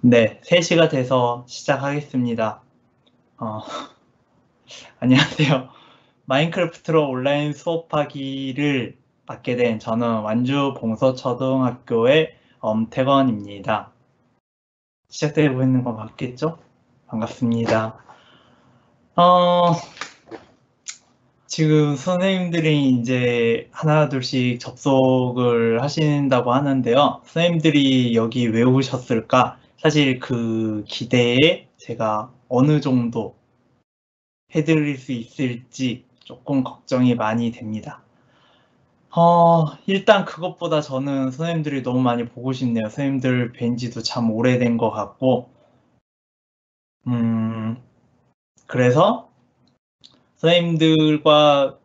네, 3시가 돼서 시작하겠습니다. 안녕하세요. 마인크래프트로 온라인 수업하기를 맡게 된 저는 완주 봉서초등학교의 엄태건입니다. 시작되고 있는 거 맞겠죠? 반갑습니다. 지금 선생님들이 이제 하나 둘씩 접속을 하신다고 하는데요. 선생님들이 여기 왜 오셨을까? 사실 그 기대에 제가 어느 정도 해드릴 수 있을지 조금 걱정이 많이 됩니다. 일단 그것보다 저는 선생님들이 너무 많이 보고 싶네요. 선생님들 뵌 지도 참 오래된 것 같고, 그래서 선생님들과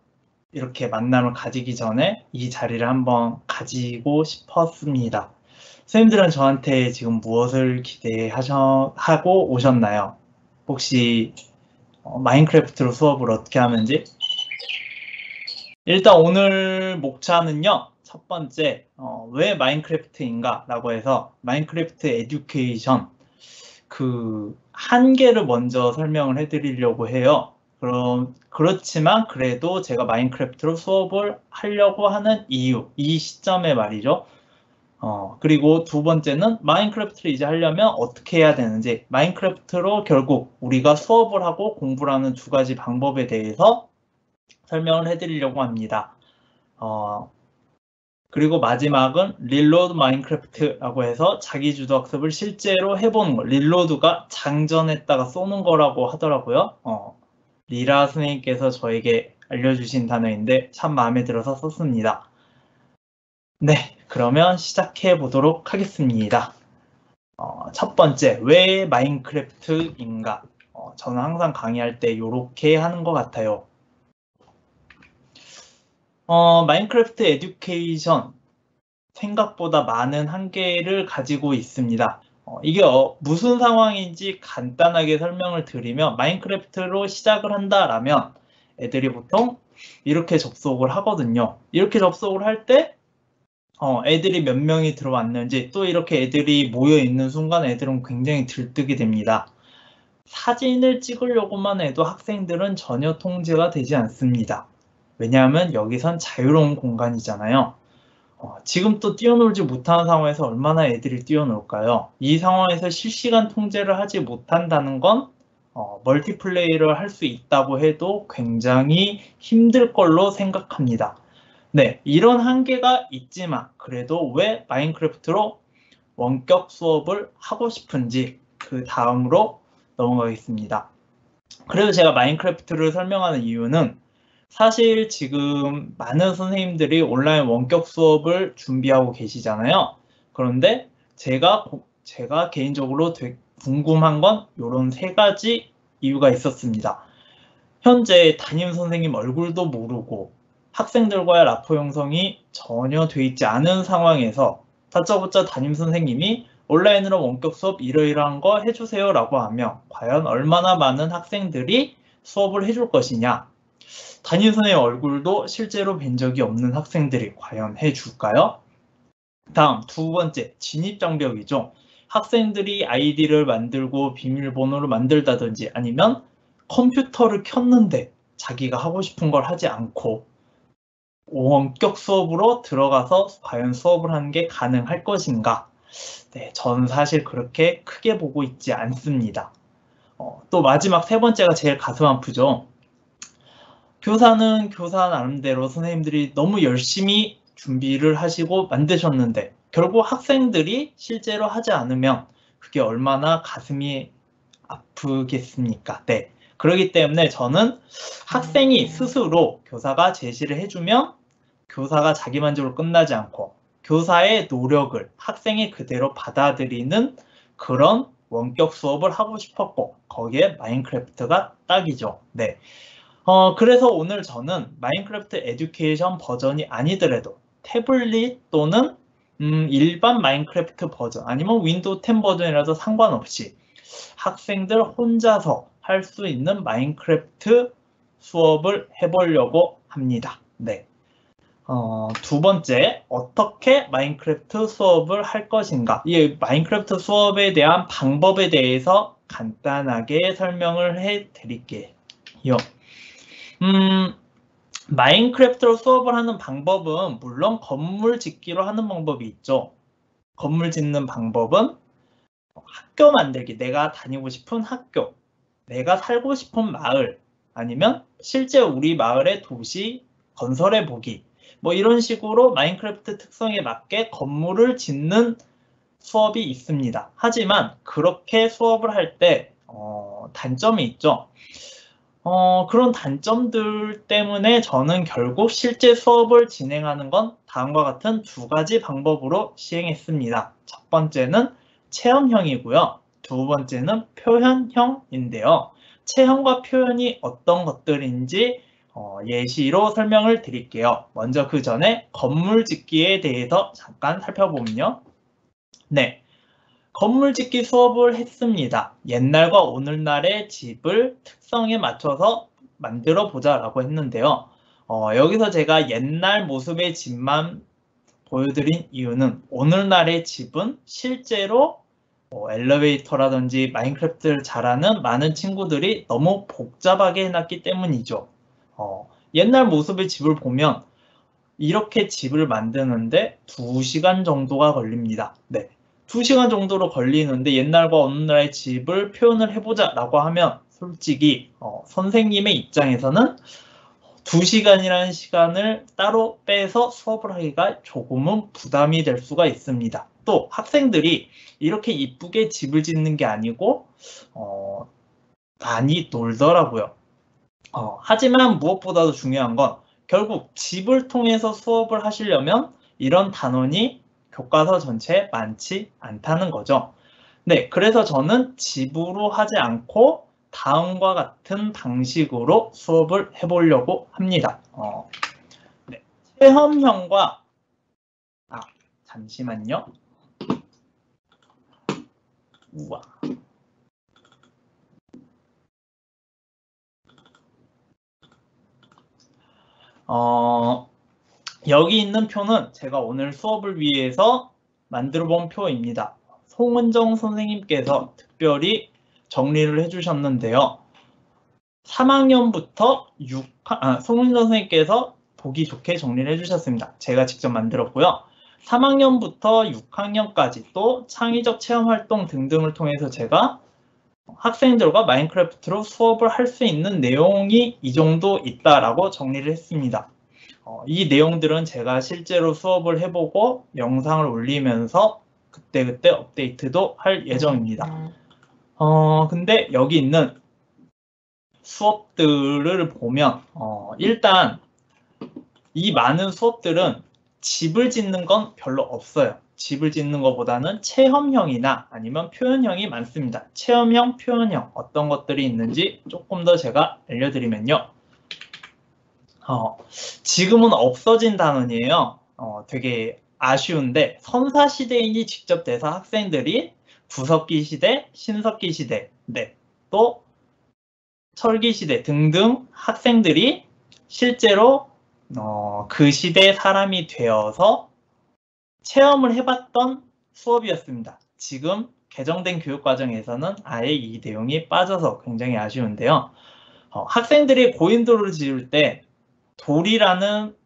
이렇게 만남을 가지기 전에 이 자리를 한번 가지고 싶었습니다. 선생님들은 저한테 지금 무엇을 기대하고 오셨나요? 혹시 마인크래프트로 수업을 어떻게 하는지? 일단 오늘 목차는요, 첫 번째, 왜 마인크래프트인가 라고 해서 마인크래프트 에듀케이션 그 한계를 먼저 설명을 해드리려고 해요. 그렇지만 그래도 제가 마인크래프트로 수업을 하려고 하는 이유, 이 시점에 말이죠. 그리고 두 번째는 마인크래프트를 이제 하려면 어떻게 해야 되는지, 마인크래프트로 결국 우리가 수업을 하고 공부를 하는 두 가지 방법에 대해서 설명을 해드리려고 합니다. 그리고 마지막은 릴로드 마인크래프트라고 해서 자기주도 학습을 실제로 해보는 거. 릴로드가 장전했다가 쏘는 거라고 하더라고요. 리라 선생님께서 저에게 알려주신 단어인데 참 마음에 들어서 썼습니다. 네, 그러면 시작해 보도록 하겠습니다. 첫 번째, 왜 마인크래프트인가? 저는 항상 강의할 때 이렇게 하는 것 같아요. 마인크래프트 에듀케이션 생각보다 많은 한계를 가지고 있습니다. 이게 무슨 상황인지 간단하게 설명을 드리면 마인크래프트로 시작을 한다라면 애들이 보통 이렇게 접속을 하거든요. 이렇게 접속을 할 때 애들이 몇 명이 들어왔는지 또 이렇게 애들이 모여 있는 순간 애들은 굉장히 들뜨게 됩니다. 사진을 찍으려고만 해도 학생들은 전혀 통제가 되지 않습니다. 왜냐하면 여기선 자유로운 공간이잖아요. 지금 또 뛰어놀지 못하는 상황에서 얼마나 애들이 뛰어놀까요? 이 상황에서 실시간 통제를 하지 못한다는 건 멀티플레이를 할 수 있다고 해도 굉장히 힘들 걸로 생각합니다. 네, 이런 한계가 있지만 그래도 왜 마인크래프트로 원격 수업을 하고 싶은지 그 다음으로 넘어가겠습니다. 그래서 제가 마인크래프트를 설명하는 이유는 사실 지금 많은 선생님들이 온라인 원격 수업을 준비하고 계시잖아요. 그런데 제가 개인적으로 되게 궁금한 건 이런 3가지 이유가 있었습니다. 현재 담임 선생님 얼굴도 모르고 학생들과의 라포 형성이 전혀 돼 있지 않은 상황에서 다짜고짜 담임 선생님이 온라인으로 원격 수업 이러이러한 거 해주세요 라고 하면 과연 얼마나 많은 학생들이 수업을 해줄 것이냐. 담임 선생님 얼굴도 실제로 뵌 적이 없는 학생들이 과연 해줄까요? 다음 두 번째, 진입장벽이죠. 학생들이 아이디를 만들고 비밀번호를 만들다든지 아니면 컴퓨터를 켰는데 자기가 하고 싶은 걸 하지 않고 원격 수업으로 들어가서 과연 수업을 하는 게 가능할 것인가? 네, 저는 사실 그렇게 크게 보고 있지 않습니다. 또 마지막 3번째가 제일 가슴 아프죠. 교사는 교사 나름대로 선생님들이 너무 열심히 준비를 하시고 만드셨는데 결국 학생들이 실제로 하지 않으면 그게 얼마나 가슴이 아프겠습니까? 네. 그렇기 때문에 저는 학생이 스스로 교사가 제시를 해주면 교사가 자기만족으로 끝나지 않고 교사의 노력을 학생이 그대로 받아들이는 그런 원격 수업을 하고 싶었고 거기에 마인크래프트가 딱이죠. 네. 그래서 오늘 저는 마인크래프트 에듀케이션 버전이 아니더라도 태블릿 또는 일반 마인크래프트 버전 아니면 윈도우 10 버전이라도 상관없이 학생들 혼자서 할 수 있는 마인크래프트 수업을 해보려고 합니다. 네. 두 번째, 어떻게 마인크래프트 수업을 할 것인가. 이 마인크래프트 수업에 대한 방법에 대해서 간단하게 설명을 해 드릴게요. 마인크래프트로 수업을 하는 방법은 물론 건물 짓기로 하는 방법이 있죠. 건물 짓는 방법은 학교 만들기, 내가 다니고 싶은 학교, 내가 살고 싶은 마을, 아니면 실제 우리 마을의 도시 건설해 보기, 뭐 이런 식으로 마인크래프트 특성에 맞게 건물을 짓는 수업이 있습니다. 하지만 그렇게 수업을 할 때 단점이 있죠. 그런 단점들 때문에 저는 결국 실제 수업을 진행하는 건 다음과 같은 두 가지 방법으로 시행했습니다. 첫 번째는 체험형이고요. 두 번째는 표현형인데요. 체험과 표현이 어떤 것들인지 예시로 설명을 드릴게요. 먼저 그 전에 건물 짓기에 대해서 잠깐 살펴보면요. 네, 건물 짓기 수업을 했습니다. 옛날과 오늘날의 집을 특성에 맞춰서 만들어 보자라고 했는데요. 여기서 제가 옛날 모습의 집만 보여드린 이유는 오늘날의 집은 실제로 엘리베이터라든지 마인크래프트를 잘하는 많은 친구들이 너무 복잡하게 해놨기 때문이죠. 옛날 모습의 집을 보면 이렇게 집을 만드는데 2시간 정도가 걸립니다. 네, 2시간 정도로 걸리는데 옛날과 오늘날의 집을 표현을 해보자 라고 하면 솔직히 선생님의 입장에서는 2시간이라는 시간을 따로 빼서 수업을 하기가 조금은 부담이 될 수가 있습니다. 또 학생들이 이렇게 이쁘게 집을 짓는 게 아니고 많이 놀더라고요. 하지만 무엇보다도 중요한 건 결국 집을 통해서 수업을 하시려면 이런 단원이 교과서 전체에 많지 않다는 거죠. 네, 그래서 저는 집으로 하지 않고 다음과 같은 방식으로 수업을 해보려고 합니다. 네, 체험형과 잠시만요. 우와. 여기 있는 표는 제가 오늘 수업을 위해서 만들어 본 표입니다. 송은정 선생님께서 특별히 정리를 해주셨는데요. 3학년부터 송은정 선생님께서 보기 좋게 정리를 해주셨습니다. 제가 직접 만들었고요. 3학년부터 6학년까지 또 창의적 체험활동 등등을 통해서 제가 학생들과 마인크래프트로 수업을 할 수 있는 내용이 이 정도 있다라고 정리를 했습니다. 이 내용들은 제가 실제로 수업을 해보고 영상을 올리면서 그때그때 업데이트도 할 예정입니다. 근데 여기 있는 수업들을 보면 일단 이 많은 수업들은 집을 짓는 건 별로 없어요. 집을 짓는 것보다는 체험형이나 아니면 표현형이 많습니다. 체험형, 표현형 어떤 것들이 있는지 조금 더 제가 알려드리면요. 지금은 없어진 단원이에요. 되게 아쉬운데 선사시대인이 직접 돼서 학생들이 구석기 시대, 신석기 시대, 네, 또 철기 시대 등등 학생들이 실제로 그 시대의 사람이 되어서 체험을 해봤던 수업이었습니다. 지금 개정된 교육과정에서는 아예 이 내용이 빠져서 굉장히 아쉬운데요. 학생들이 고인돌을 지을 때 돌이라는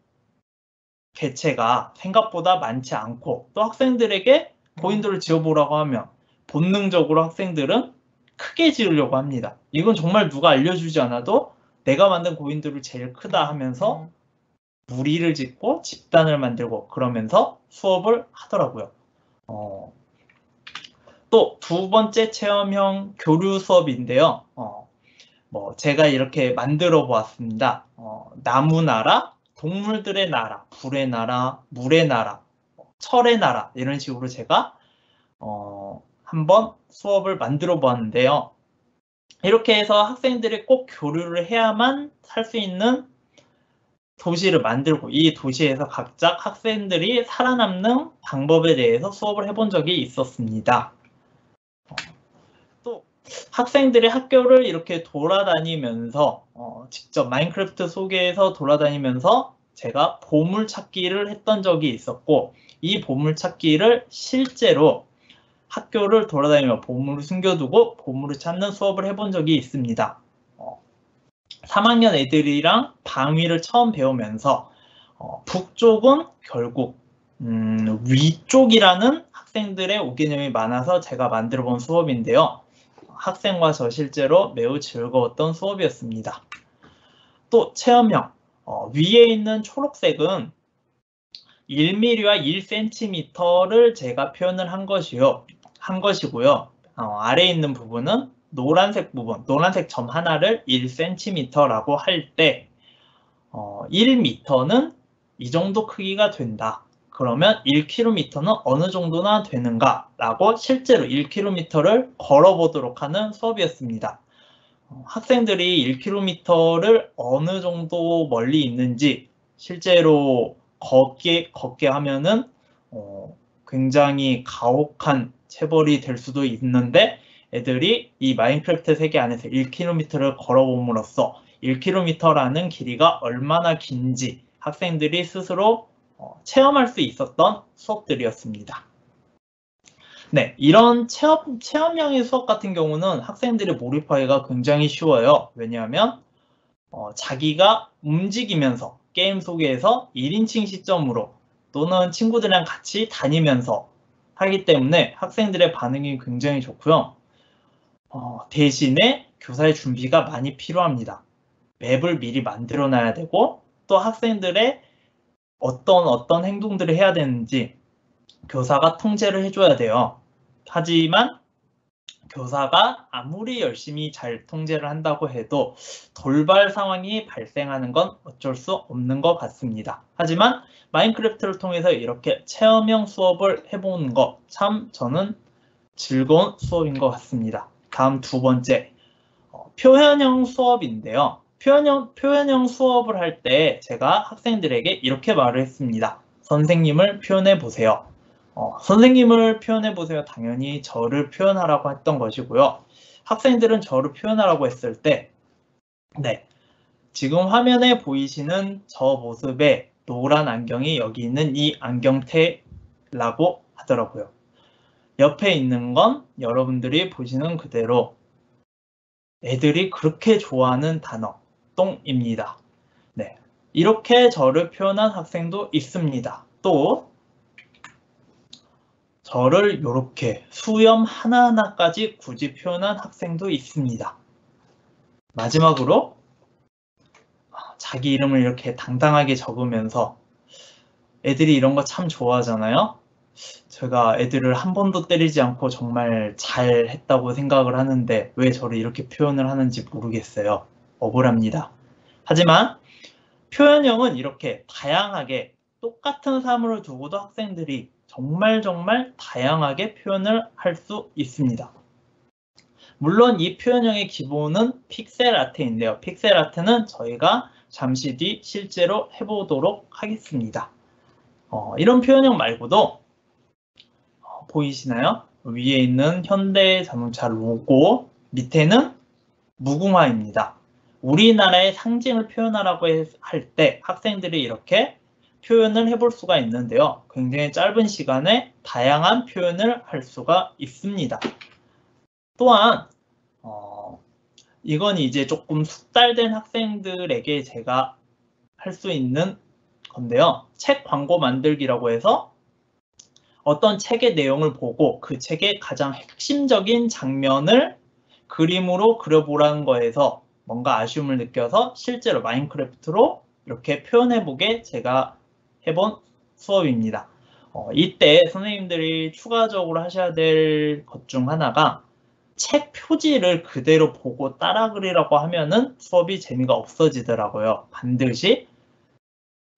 개체가 생각보다 많지 않고 또 학생들에게 고인돌을 지어보라고 하면 본능적으로 학생들은 크게 지으려고 합니다. 이건 정말 누가 알려주지 않아도 내가 만든 고인돌을 제일 크다 하면서 무리를 짓고 집단을 만들고 그러면서 수업을 하더라고요. 또 두 번째 체험형 교류 수업인데요. 제가 이렇게 만들어 보았습니다. 나무 나라, 동물들의 나라, 불의 나라, 물의 나라, 철의 나라 이런 식으로 제가 한번 수업을 만들어 보았는데요. 이렇게 해서 학생들이 꼭 교류를 해야만 살 수 있는 도시를 만들고 이 도시에서 각자 학생들이 살아남는 방법에 대해서 수업을 해본 적이 있었습니다. 또 학생들이 학교를 이렇게 돌아다니면서 직접 마인크래프트 속에서 돌아다니면서 제가 보물찾기를 했던 적이 있었고, 이 보물찾기를 실제로 학교를 돌아다니며 보물을 숨겨두고 보물을 찾는 수업을 해본 적이 있습니다. 3학년 애들이랑 방위를 처음 배우면서 북쪽은 결국 위쪽이라는 학생들의 오개념이 많아서 제가 만들어 본 수업인데요. 학생과 저 실제로 매우 즐거웠던 수업이었습니다. 또 체험형, 위에 있는 초록색은 1mm와 1cm를 제가 표현을 한 것이고요. 아래에 있는 부분은 노란색 부분, 노란색 점 하나를 1cm라고 할 때 1m는 이 정도 크기가 된다. 그러면 1km는 어느 정도나 되는가? 라고 실제로 1km를 걸어보도록 하는 수업이었습니다. 학생들이 1km를 어느 정도 멀리 있는지 실제로 걷게 하면은 굉장히 가혹한 체벌이 될 수도 있는데 애들이 이 마인크래프트 세계 안에서 1km를 걸어봄으로써 1km라는 길이가 얼마나 긴지 학생들이 스스로 체험할 수 있었던 수업들이었습니다. 네, 이런 체험형의 수업 같은 경우는 학생들이 몰입하기가 굉장히 쉬워요. 왜냐하면 자기가 움직이면서 게임 속에서 1인칭 시점으로 또는 친구들이랑 같이 다니면서 하기 때문에 학생들의 반응이 굉장히 좋고요. 대신에 교사의 준비가 많이 필요합니다. 맵을 미리 만들어 놔야 되고 또 학생들의 어떤 행동들을 해야 되는지 교사가 통제를 해줘야 돼요. 하지만 교사가 아무리 열심히 잘 통제를 한다고 해도 돌발 상황이 발생하는 건 어쩔 수 없는 것 같습니다. 하지만 마인크래프트를 통해서 이렇게 체험형 수업을 해보는 거 참 저는 즐거운 수업인 것 같습니다. 다음 두 번째, 표현형 수업인데요. 표현형 수업을 할 때 제가 학생들에게 이렇게 말을 했습니다. 선생님을 표현해 보세요. 선생님을 표현해 보세요. 당연히 저를 표현하라고 했던 것이고요. 학생들은 저를 표현하라고 했을 때, 네, 지금 화면에 보이시는 저 모습의 노란 안경이 여기 있는 이 안경테라고 하더라고요. 옆에 있는 건 여러분들이 보시는 그대로 애들이 그렇게 좋아하는 단어, 똥입니다. 네, 이렇게 저를 표현한 학생도 있습니다. 또 저를 이렇게 수염 하나하나까지 굳이 표현한 학생도 있습니다. 마지막으로 자기 이름을 이렇게 당당하게 적으면서 애들이 이런 거 참 좋아하잖아요. 제가 애들을 한 번도 때리지 않고 정말 잘했다고 생각을 하는데 왜 저를 이렇게 표현을 하는지 모르겠어요. 억울합니다. 하지만 표현형은 이렇게 다양하게 똑같은 사물을 두고도 학생들이 정말 다양하게 표현을 할 수 있습니다. 물론 이 표현형의 기본은 픽셀 아트인데요. 픽셀 아트는 저희가 잠시 뒤 실제로 해보도록 하겠습니다. 이런 표현형 말고도 보이시나요? 위에 있는 현대자동차 로고, 밑에는 무궁화입니다. 우리나라의 상징을 표현하라고 할 때 학생들이 이렇게 표현을 해볼 수가 있는데요. 굉장히 짧은 시간에 다양한 표현을 할 수가 있습니다. 또한 이건 이제 조금 숙달된 학생들에게 제가 할 수 있는 건데요. 책 광고 만들기라고 해서 어떤 책의 내용을 보고 그 책의 가장 핵심적인 장면을 그림으로 그려보라는 거에서 뭔가 아쉬움을 느껴서 실제로 마인크래프트로 이렇게 표현해보게 제가 해본 수업입니다. 이때 선생님들이 추가적으로 하셔야 될 것 중 하나가 책 표지를 그대로 보고 따라 그리라고 하면은 수업이 재미가 없어지더라고요. 반드시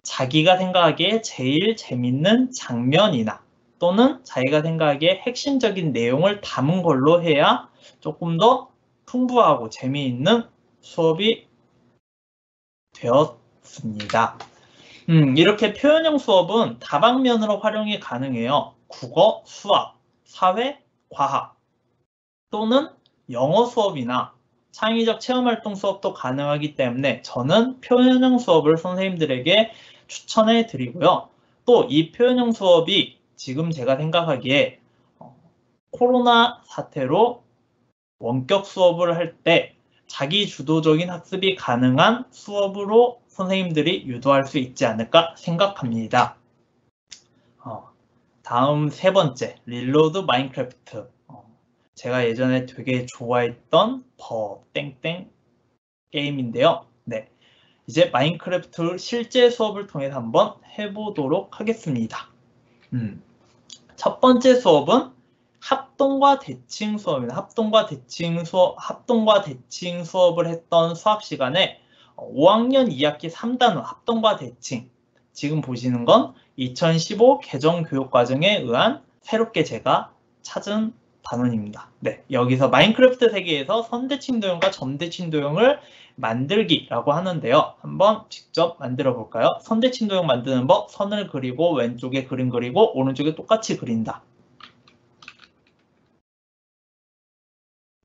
자기가 생각하기에 제일 재밌는 장면이나 또는 자기가 생각하기에 핵심적인 내용을 담은 걸로 해야 조금 더 풍부하고 재미있는 수업이 되었습니다. 이렇게 표현형 수업은 다방면으로 활용이 가능해요. 국어, 수학, 사회, 과학 또는 영어 수업이나 창의적 체험활동 수업도 가능하기 때문에 저는 표현형 수업을 선생님들에게 추천해 드리고요. 또 이 표현형 수업이 지금 제가 생각하기에 코로나 사태로 원격 수업을 할 때 자기 주도적인 학습이 가능한 수업으로 선생님들이 유도할 수 있지 않을까 생각합니다. 다음 세 번째, 릴로드 마인크래프트. 제가 예전에 되게 좋아했던 땡땡 게임인데요. 네, 이제 마인크래프트 실제 수업을 통해서 한번 해보도록 하겠습니다. 첫 번째 수업은 합동과 대칭 수업입니다. 합동과 대칭 수업을 했던 수학 시간에 5학년 2학기 3단원 합동과 대칭, 지금 보시는 건 2015 개정교육과정에 의한 새롭게 제가 찾은 단원입니다. 네, 여기서 마인크래프트 세계에서 선대칭 도형과 점대칭 도형을 만들기라고 하는데요. 한번 직접 만들어 볼까요? 선대칭 도형 만드는 법, 선을 그리고 왼쪽에 그림 그리고 오른쪽에 똑같이 그린다.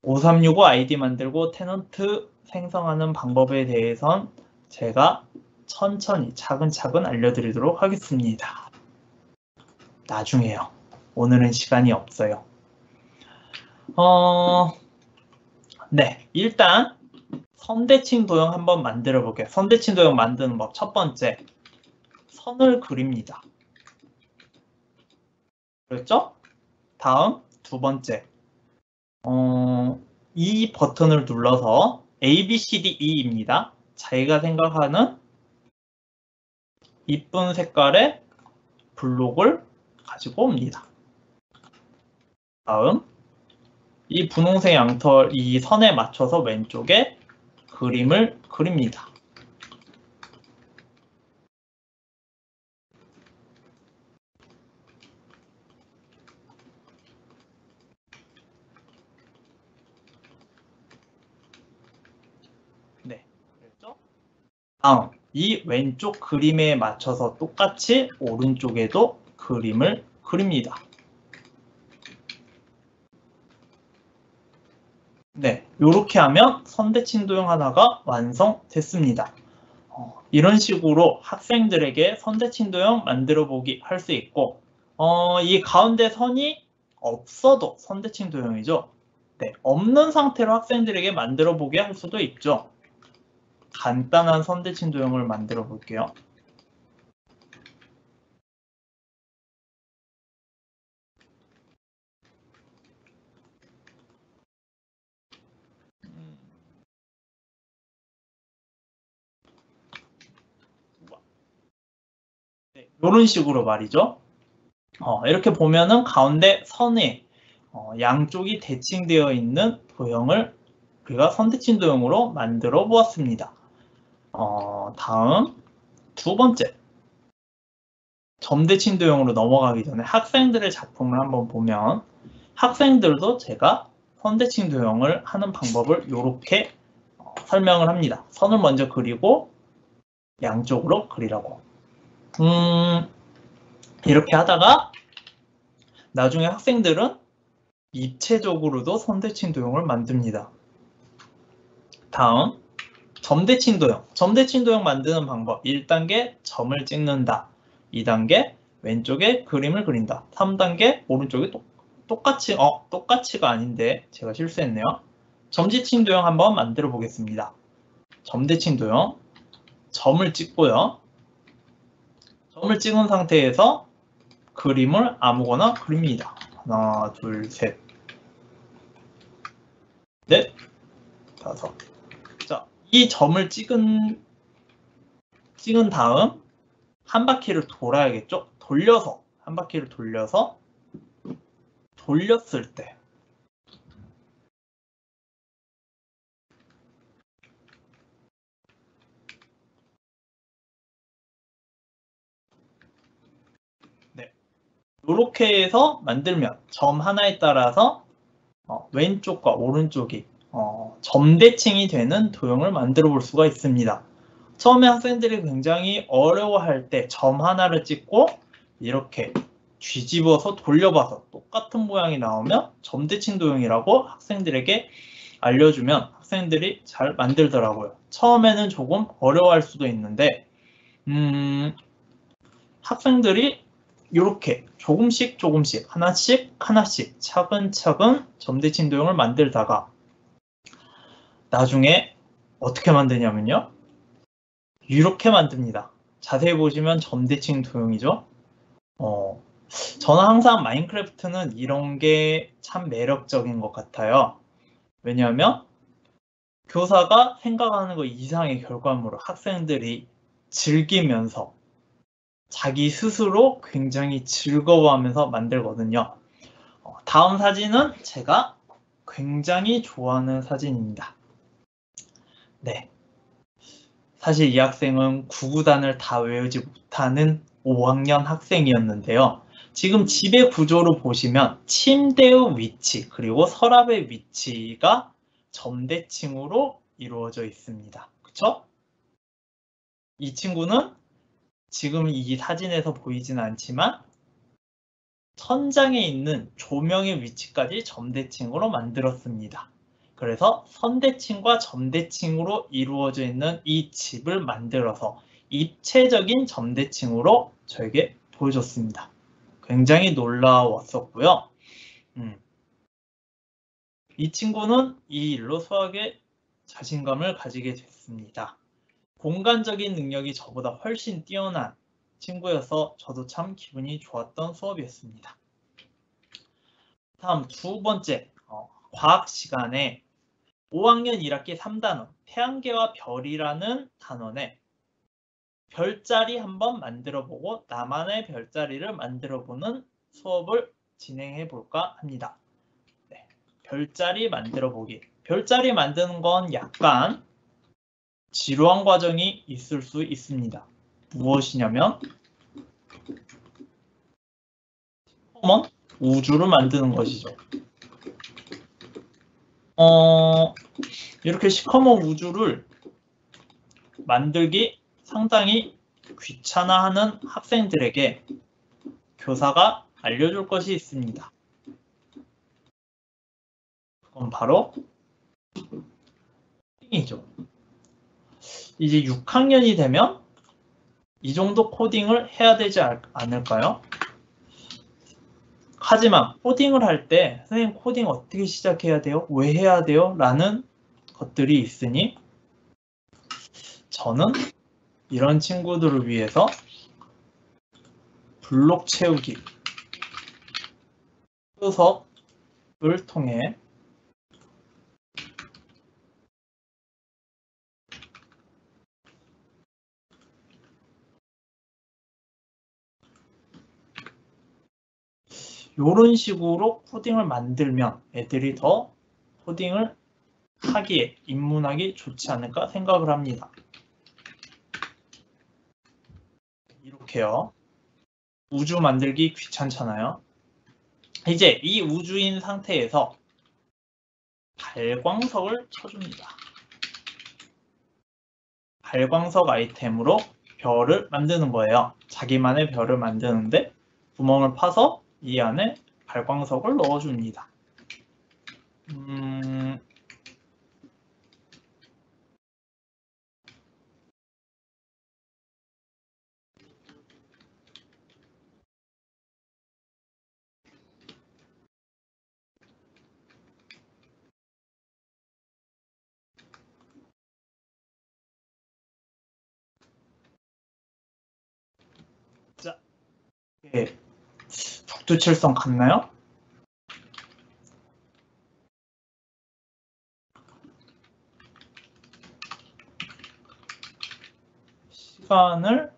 5365 아이디 만들고 테넌트 생성하는 방법에 대해선 제가 천천히 차근차근 알려드리도록 하겠습니다. 나중에요. 오늘은 시간이 없어요. 네, 일단 선대칭 도형 한번 만들어 볼게요. 선대칭 도형 만드는 법 첫 번째, 선을 그립니다. 그렇죠? 다음 두 번째, 이 버튼을 눌러서 A, B, C, D, E입니다. 자기가 생각하는 이쁜 색깔의 블록을 가지고 옵니다. 다음, 이 분홍색 양털, 이 선에 맞춰서 왼쪽에 그림을 그립니다. 네, 그랬죠? 다음, 이 왼쪽 그림에 맞춰서 똑같이 오른쪽에도 그림을 그립니다. 네, 이렇게 하면 선대칭 도형 하나가 완성됐습니다. 이런 식으로 학생들에게 선대칭 도형 만들어 보기 할 수 있고, 이 가운데 선이 없어도 선대칭 도형이죠. 네, 없는 상태로 학생들에게 만들어 보게 할 수도 있죠. 간단한 선대칭 도형을 만들어 볼게요. 네, 이런 식으로 말이죠. 이렇게 보면은 가운데 선에 양쪽이 대칭되어 있는 도형을 우리가 선대칭 도형으로 만들어 보았습니다. 다음 두 번째, 점대칭 도형으로 넘어가기 전에 학생들의 작품을 한번 보면 학생들도 제가 선대칭 도형을 하는 방법을 이렇게 설명을 합니다. 선을 먼저 그리고 양쪽으로 그리라고. 이렇게 하다가 나중에 학생들은 입체적으로도 선대칭 도형을 만듭니다. 다음, 점대칭 도형. 점대칭 도형 만드는 방법. 1단계 점을 찍는다. 2단계 왼쪽에 그림을 그린다. 3단계 오른쪽에 똑같이가 아닌데 제가 실수했네요. 점대칭 도형 한번 만들어 보겠습니다. 점대칭 도형. 점을 찍고요. 점을 찍은 상태에서 그림을 아무거나 그립니다. 하나, 둘, 셋, 넷, 다섯. 자, 이 점을 찍은 다음 한 바퀴를 돌아야겠죠? 한 바퀴를 돌렸을 때 네, 이렇게 해서 만들면 점 하나에 따라서 왼쪽과 오른쪽이 점대칭이 되는 도형을 만들어 볼 수가 있습니다. 처음에 학생들이 굉장히 어려워할 때 점 하나를 찍고 이렇게 뒤집어서 돌려봐서 똑같은 모양이 나오면 점대칭 도형이라고 학생들에게 알려주면 학생들이 잘 만들더라고요. 처음에는 조금 어려워할 수도 있는데 학생들이 이렇게 조금씩 하나씩 차근차근 점대칭 도형을 만들다가 나중에 어떻게 만드냐면요. 이렇게 만듭니다. 자세히 보시면 점대칭 도형이죠. 저는 항상 마인크래프트는 이런 게 참 매력적인 것 같아요. 왜냐하면 교사가 생각하는 것 이상의 결과물을 학생들이 즐기면서 자기 스스로 굉장히 즐거워하면서 만들거든요. 다음 사진은 제가 굉장히 좋아하는 사진입니다. 네. 사실 이 학생은 구구단을 다 외우지 못하는 5학년 학생이었는데요. 지금 집의 구조로 보시면 침대의 위치 그리고 서랍의 위치가 점대칭으로 이루어져 있습니다. 그쵸? 이 친구는 지금 이 사진에서 보이진 않지만 천장에 있는 조명의 위치까지 점대칭으로 만들었습니다. 그래서 선대칭과 점대칭으로 이루어져 있는 이 집을 만들어서 입체적인 점대칭으로 저에게 보여줬습니다. 굉장히 놀라웠었고요. 이 친구는 이 일로 수학에 자신감을 가지게 됐습니다. 공간적인 능력이 저보다 훨씬 뛰어난 친구여서 저도 참 기분이 좋았던 수업이었습니다. 다음 두 번째, 과학 시간에 5학년 1학기 3단원 태양계와 별이라는 단원에 별자리 한번 만들어보고 나만의 별자리를 만들어보는 수업을 진행해 볼까 합니다. 네, 별자리 만들어보기. 별자리 만드는 건 약간 지루한 과정이 있을 수 있습니다. 무엇이냐면 우주를 만드는 것이죠. 이렇게 시커먼 우주를 만들기 상당히 귀찮아하는 학생들에게 교사가 알려줄 것이 있습니다. 그건 바로 코딩이죠. 이제 6학년이 되면 이 정도 코딩을 해야 되지 않을까요? 하지만 코딩을 할 때 선생님 코딩 어떻게 시작해야 돼요? 왜 해야 돼요? 라는 것들이 있으니 저는 이런 친구들을 위해서 블록 채우기 수업을 통해 이런 식으로 코딩을 만들면 애들이 더 코딩을 하기에 입문하기 좋지 않을까 생각을 합니다. 이렇게요. 우주 만들기 귀찮잖아요. 이제 이 우주인 상태에서 발광석을 쳐줍니다. 발광석 아이템으로 별을 만드는 거예요. 자기만의 별을 만드는데 구멍을 파서 이 안에 발광석을 넣어줍니다. 자, 북두칠성 같나요? 시간을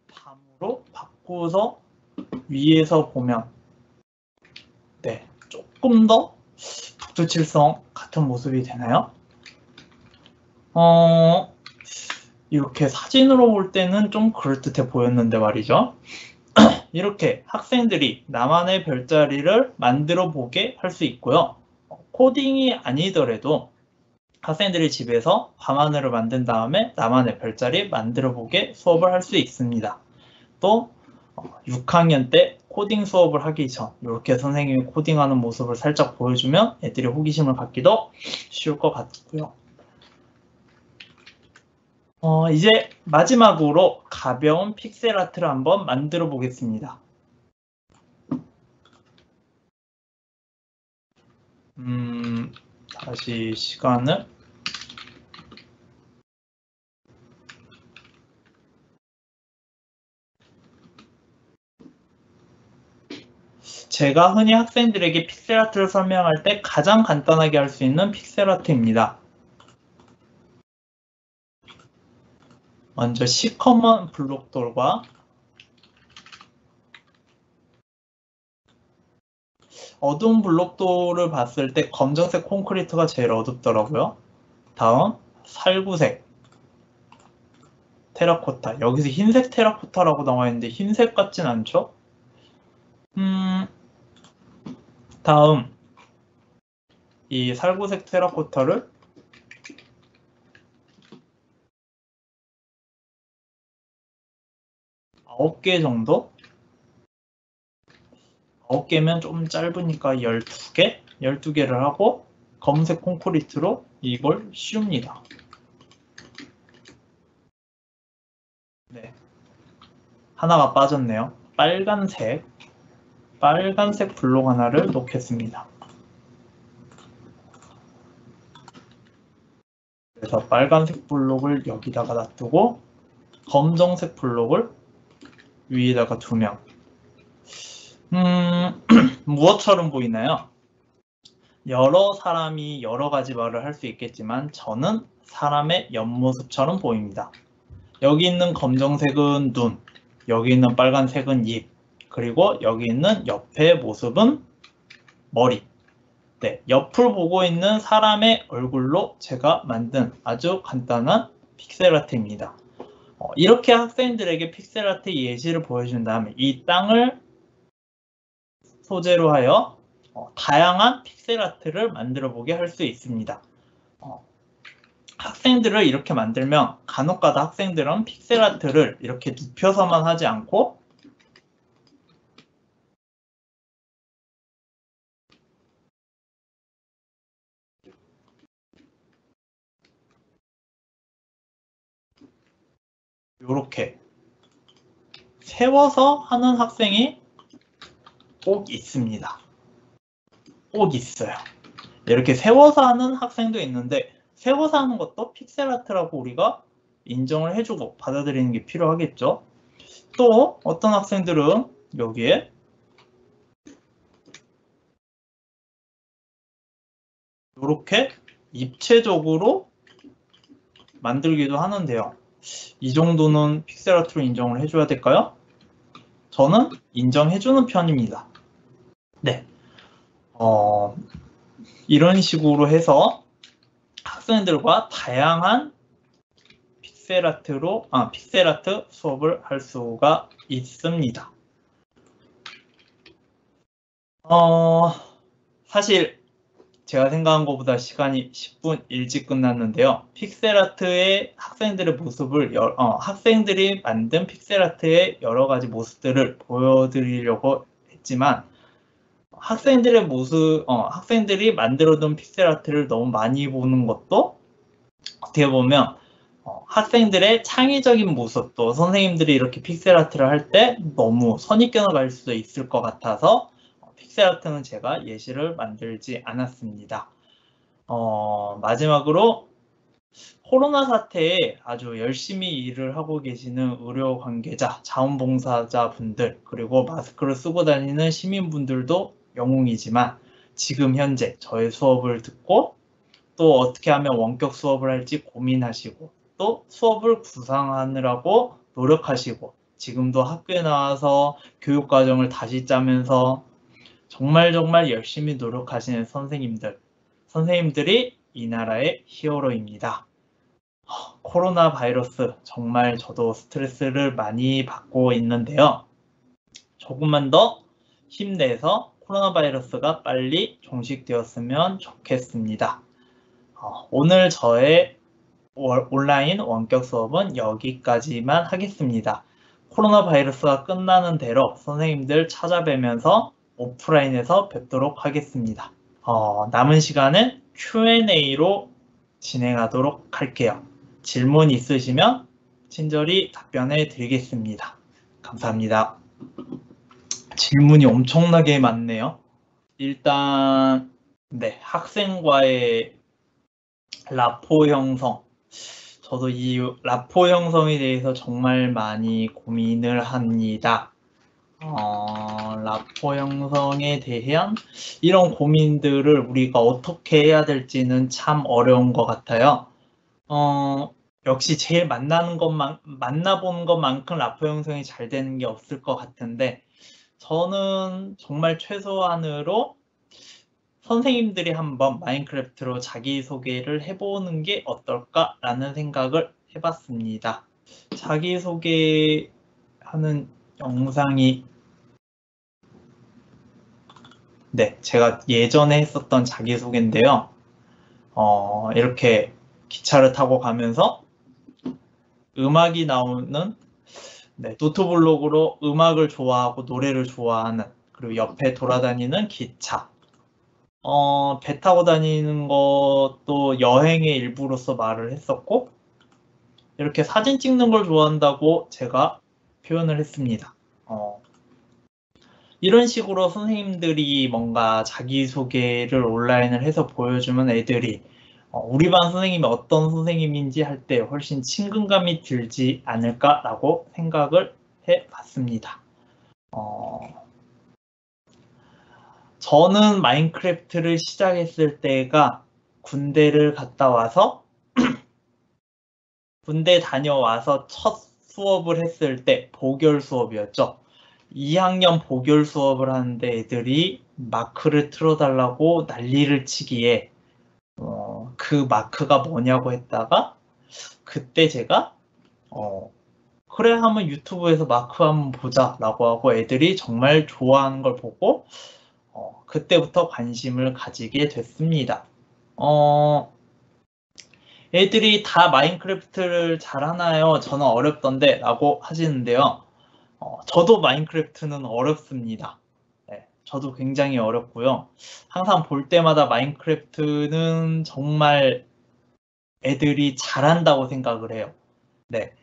밤으로 바꿔서 위에서 보면 네, 조금 더 북두칠성 같은 모습이 되나요? 이렇게 사진으로 볼 때는 좀 그럴듯해 보였는데 말이죠. 이렇게 학생들이 나만의 별자리를 만들어 보게 할 수 있고요. 코딩이 아니더라도 학생들이 집에서 밤하늘을 만든 다음에 나만의 별자리 만들어 보게 수업을 할 수 있습니다. 또 6학년 때 코딩 수업을 하기 전 이렇게 선생님이 코딩하는 모습을 살짝 보여주면 애들이 호기심을 갖기도 쉬울 것 같고요. 이제 마지막으로 가벼운 픽셀 아트를 한번 만들어 보겠습니다. 다시 시간을 제가 흔히 학생들에게 픽셀 아트를 설명할 때 가장 간단하게 할 수 있는 픽셀 아트입니다. 먼저 시커먼 블록돌과 어두운 블록돌을 봤을 때 검정색 콘크리트가 제일 어둡더라고요. 다음 살구색 테라코타. 여기서 흰색 테라코타라고 나와 있는데 흰색 같진 않죠? 다음 이 살구색 테라코타를 아홉 개 정도? 9개면 좀 짧으니까 12개? 12개를 하고 검은색 콘크리트로 이걸 씌웁니다. 네. 하나가 빠졌네요. 빨간색 블록 하나를 놓겠습니다. 그래서 빨간색 블록을 여기다가 놔두고 검정색 블록을 위에다가 2명. 무엇처럼 보이나요? 여러 사람이 여러 가지 말을 할 수 있겠지만 저는 사람의 옆모습처럼 보입니다. 여기 있는 검정색은 눈, 여기 있는 빨간색은 입, 그리고 여기 있는 옆의 모습은 머리. 네, 옆을 보고 있는 사람의 얼굴로 제가 만든 아주 간단한 픽셀 아트입니다. 이렇게 학생들에게 픽셀 아트 예시를 보여준 다음에 이 땅을 소재로 하여 다양한 픽셀 아트를 만들어 보게 할 수 있습니다. 학생들을 이렇게 만들면 간혹가다 학생들은 픽셀 아트를 이렇게 눕혀서만 하지 않고 이렇게 세워서 하는 학생이 꼭 있습니다. 꼭 있어요. 이렇게 세워서 하는 학생도 있는데 세워서 하는 것도 픽셀 아트라고 우리가 인정을 해주고 받아들이는 게 필요하겠죠. 또 어떤 학생들은 여기에 이렇게 입체적으로 만들기도 하는데요. 이 정도는 픽셀 아트로 인정을 해줘야 될까요? 저는 인정해주는 편입니다. 네. 이런 식으로 해서 학생들과 다양한 픽셀 아트 수업을 할 수가 있습니다. 사실 제가 생각한 것보다 시간이 10분 일찍 끝났는데요. 픽셀 아트의 학생들의 모습을 학생들이 만든 픽셀 아트의 여러 가지 모습들을 보여드리려고 했지만 학생들의 모습, 학생들이 만들어둔 픽셀 아트를 너무 많이 보는 것도 어떻게 보면 학생들의 창의적인 모습도 선생님들이 이렇게 픽셀 아트를 할 때 너무 선입견을 가질 수도 있을 것 같아서 픽셀 아트는 제가 예시를 만들지 않았습니다. 마지막으로 코로나 사태에 아주 열심히 일을 하고 계시는 의료 관계자, 자원봉사자분들, 그리고 마스크를 쓰고 다니는 시민분들도 영웅이지만 지금 현재 저의 수업을 듣고 또 어떻게 하면 원격 수업을 할지 고민하시고 또 수업을 구상하느라고 노력하시고 지금도 학교에 나와서 교육과정을 다시 짜면서 정말 열심히 노력하시는 선생님들이 이 나라의 히어로입니다. 코로나 바이러스 정말 저도 스트레스를 많이 받고 있는데요. 조금만 더 힘내서 코로나 바이러스가 빨리 종식되었으면 좋겠습니다. 오늘 저의 온라인 원격 수업은 여기까지만 하겠습니다. 코로나 바이러스가 끝나는 대로 선생님들 찾아뵈면서 오프라인에서 뵙도록 하겠습니다. 남은 시간은 Q&A로 진행하도록 할게요. 질문 있으시면 친절히 답변해 드리겠습니다. 감사합니다. 질문이 엄청나게 많네요. 일단 네, 학생과의 라포 형성. 저도 이 라포 형성에 대해서 정말 많이 고민을 합니다. 라포 형성에 대한 이런 고민들을 우리가 어떻게 해야 될지는 참 어려운 것 같아요. 역시 제일 만나본 것만큼 라포 형성이 잘 되는 게 없을 것 같은데, 저는 정말 최소한으로 선생님들이 한번 마인크래프트로 자기소개를 해보는 게 어떨까라는 생각을 해봤습니다. 자기소개하는 영상이 네, 제가 예전에 했었던 자기소개인데요. 이렇게 기차를 타고 가면서 음악이 나오는 네, 노트블록으로 음악을 좋아하고 노래를 좋아하는, 그리고 옆에 돌아다니는 기차, 배 타고 다니는 것도 여행의 일부로서 말을 했었고, 이렇게 사진 찍는 걸 좋아한다고 제가 표현을 했습니다. 이런 식으로 선생님들이 뭔가 자기소개를 온라인을 해서 보여주면 애들이 우리 반 선생님이 어떤 선생님인지 할 때 훨씬 친근감이 들지 않을까라고 생각을 해봤습니다. 저는 마인크래프트를 시작했을 때가 군대를 갔다 와서 군대 다녀와서 첫 수업을 했을 때 보결 수업이었죠. 2학년 보결 수업을 하는데 애들이 마크를 틀어달라고 난리를 치기에 그 마크가 뭐냐고 했다가, 그때 제가 그래 하면 유튜브에서 마크 한번 보자 라고 하고 애들이 정말 좋아하는 걸 보고 그때부터 관심을 가지게 됐습니다. 애들이 다 마인크래프트를 잘하나요? 저는 어렵던데 라고 하시는데요. 저도 마인크래프트는 어렵습니다. 네, 저도 굉장히 어렵고요. 항상 볼 때마다 마인크래프트는 정말 애들이 잘한다고 생각을 해요. 네,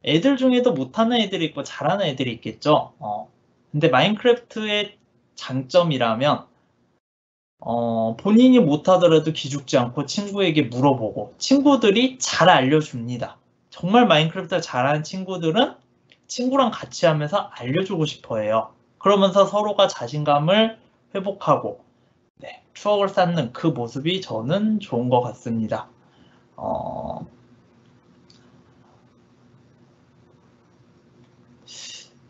애들 중에도 못하는 애들이 있고 잘하는 애들이 있겠죠. 근데 마인크래프트의 장점이라면 본인이 못하더라도 기죽지 않고 친구에게 물어보고 친구들이 잘 알려줍니다. 정말 마인크래프트를 잘하는 친구들은 친구랑 같이 하면서 알려주고 싶어 해요. 그러면서 서로가 자신감을 회복하고 네, 추억을 쌓는 그 모습이 저는 좋은 것 같습니다.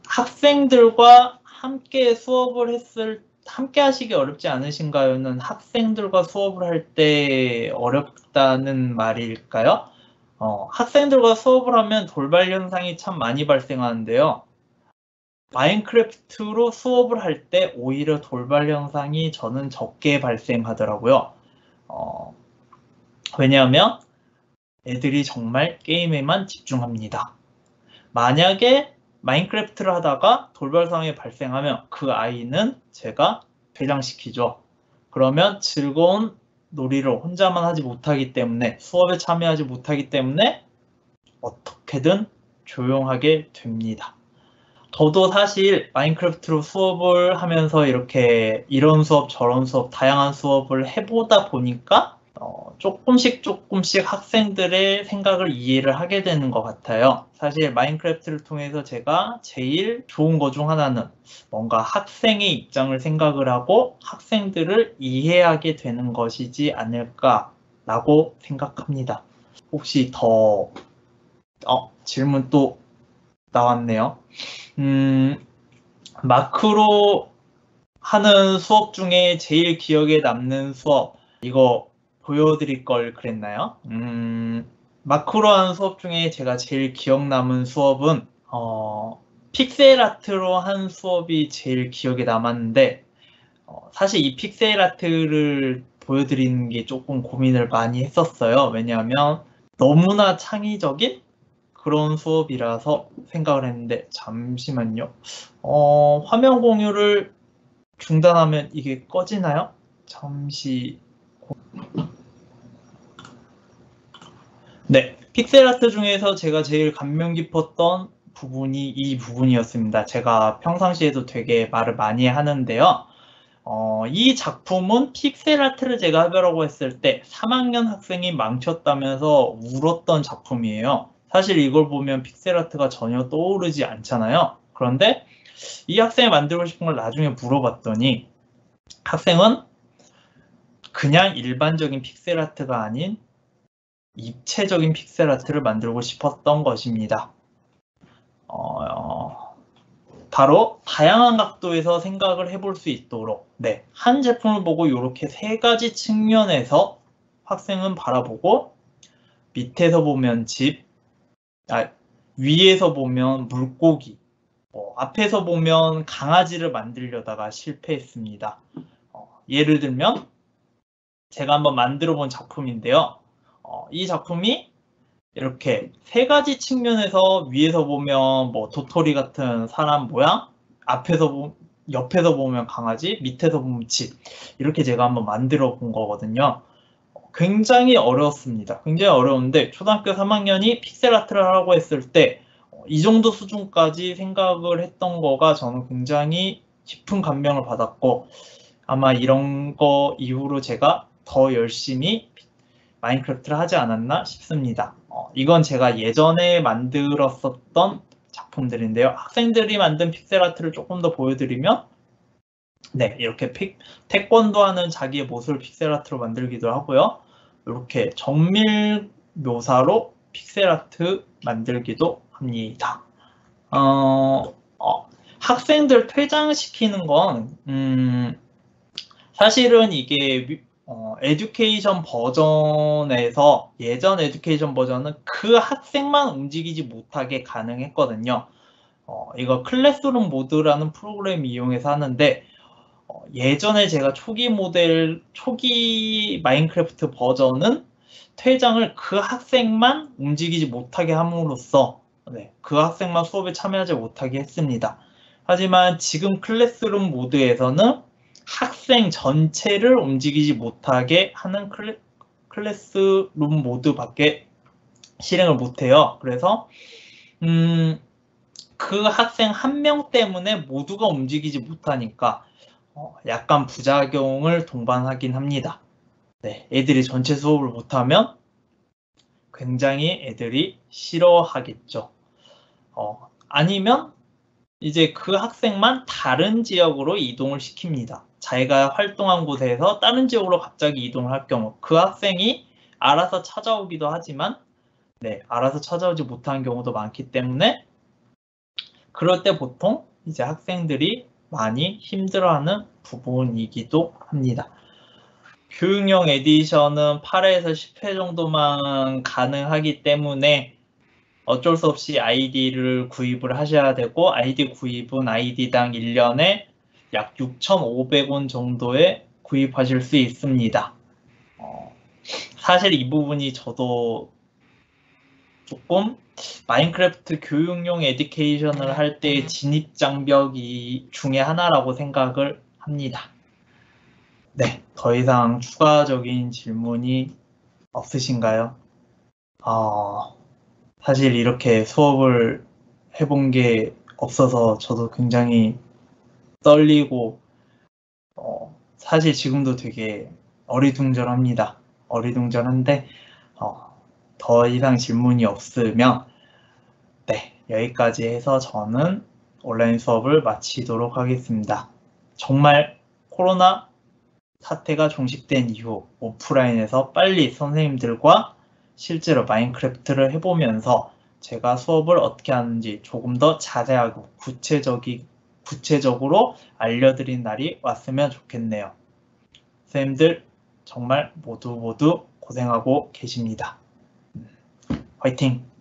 학생들과 함께 수업을 함께 하시기 어렵지 않으신가요?는 학생들과 수업을 할 때 어렵다는 말일까요? 학생들과 수업을 하면 돌발 현상이 참 많이 발생하는데요. 마인크래프트로 수업을 할 때 오히려 돌발 현상이 저는 적게 발생하더라고요. 왜냐하면 애들이 정말 게임에만 집중합니다. 만약에 마인크래프트를 하다가 돌발 상황이 발생하면 그 아이는 제가 퇴장시키죠. 그러면 즐거운 놀이를 혼자만 하지 못하기 때문에, 수업에 참여하지 못하기 때문에 어떻게든 조용하게 됩니다. 저도 사실 마인크래프트로 수업을 하면서 이렇게 이런 수업 저런 수업 다양한 수업을 해보다 보니까 조금씩 학생들의 생각을 이해를 하게 되는 것 같아요. 사실 마인크래프트를 통해서 제가 제일 좋은 것 중 하나는 뭔가 학생의 입장을 생각을 하고 학생들을 이해하게 되는 것이지 않을까라고 생각합니다. 혹시 더 질문 또 나왔네요. 마크로 하는 수업 중에 제일 기억에 남는 수업, 이거 보여드릴 걸 그랬나요? 마크로 하는 수업 중에 제가 제일 기억 남은 수업은 픽셀 아트로 한 수업이 제일 기억에 남았는데, 사실 이 픽셀 아트를 보여드리는 게 조금 고민을 많이 했었어요. 왜냐하면 너무나 창의적인 그런 수업이라서 생각을 했는데, 잠시만요. 화면 공유를 중단하면 이게 꺼지나요? 잠시. 네, 픽셀아트 중에서 제가 제일 감명 깊었던 부분이 이 부분이었습니다. 제가 평상시에도 되게 말을 많이 하는데요. 이 작품은 픽셀아트를 제가 해보라고 했을 때 3학년 학생이 망쳤다면서 울었던 작품이에요. 사실 이걸 보면 픽셀아트가 전혀 떠오르지 않잖아요. 그런데 이 학생이 만들고 싶은 걸 나중에 물어봤더니 학생은 그냥 일반적인 픽셀아트가 아닌 입체적인 픽셀아트를 만들고 싶었던 것입니다. 바로 다양한 각도에서 생각을 해볼 수 있도록 한 제품을 보고 이렇게 세 가지 측면에서 학생은 바라보고 밑에서 보면 집, 위에서 보면 물고기, 앞에서 보면 강아지를 만들려다가 실패했습니다. 예를 들면 제가 한번 만들어 본 작품인데요. 이 작품이 이렇게 세 가지 측면에서 위에서 보면 뭐 도토리 같은 사람 모양, 옆에서 보면 강아지, 밑에서 보면 집, 이렇게 제가 한번 만들어 본 거거든요. 굉장히 어려웠습니다. 굉장히 어려운데 초등학교 3학년이 픽셀 아트를 하라고 했을 때 이 정도 수준까지 생각을 했던 거가 저는 굉장히 깊은 감명을 받았고, 아마 이런 거 이후로 제가 더 열심히 마인크래프트를 하지 않았나 싶습니다. 이건 제가 예전에 만들었었던 작품들인데요. 학생들이 만든 픽셀 아트를 조금 더 보여드리면 이렇게 태권도 하는 자기의 모습을 픽셀 아트로 만들기도 하고요. 이렇게 정밀 묘사로 픽셀 아트 만들기도 합니다. 학생들 퇴장시키는 건 사실은 이게 에듀케이션 버전에서 예전 에듀케이션 버전은 그 학생만 움직이지 못하게 가능했거든요. 이거 클래스룸 모드라는 프로그램 이용해서 하는데 예전에 제가 초기 마인크래프트 버전은 퇴장을 그 학생만 움직이지 못하게 함으로써 그 학생만 수업에 참여하지 못하게 했습니다. 하지만 지금 클래스룸 모드에서는 학생 전체를 움직이지 못하게 하는 클래스룸 모드밖에 실행을 못해요. 그래서 그 학생 한 명 때문에 모두가 움직이지 못하니까 약간 부작용을 동반하긴 합니다. 애들이 전체 수업을 못하면 굉장히 애들이 싫어하겠죠. 아니면 이제 그 학생만 다른 지역으로 이동을 시킵니다. 자기가 활동한 곳에서 다른 지역으로 갑자기 이동을 할 경우 그 학생이 알아서 찾아오기도 하지만 알아서 찾아오지 못하는 경우도 많기 때문에 그럴 때 보통 이제 학생들이 많이 힘들어하는 부분이기도 합니다. 교육용 에디션은 8회에서 10회 정도만 가능하기 때문에 어쩔 수 없이 아이디를 구입을 하셔야 되고 아이디 구입은 아이디당 1년에 약 6,500원 정도에 구입하실 수 있습니다. 사실 이 부분이 저도 조금 마인크래프트 교육용 에듀케이션을 할 때의 진입장벽 중에 하나라고 생각을 합니다. 더 이상 추가적인 질문이 없으신가요? 사실 이렇게 수업을 해본 게 없어서 저도 굉장히 떨리고 사실 지금도 되게 어리둥절합니다. 어리둥절한데 더 이상 질문이 없으면 여기까지 해서 저는 온라인 수업을 마치도록 하겠습니다. 정말 코로나 사태가 종식된 이후 오프라인에서 빨리 선생님들과 실제로 마인크래프트를 해보면서 제가 수업을 어떻게 하는지 조금 더 자세하고 구체적으로 알려드린 날이 왔으면 좋겠네요. 선생님들 정말 모두 고생하고 계십니다. 화이팅!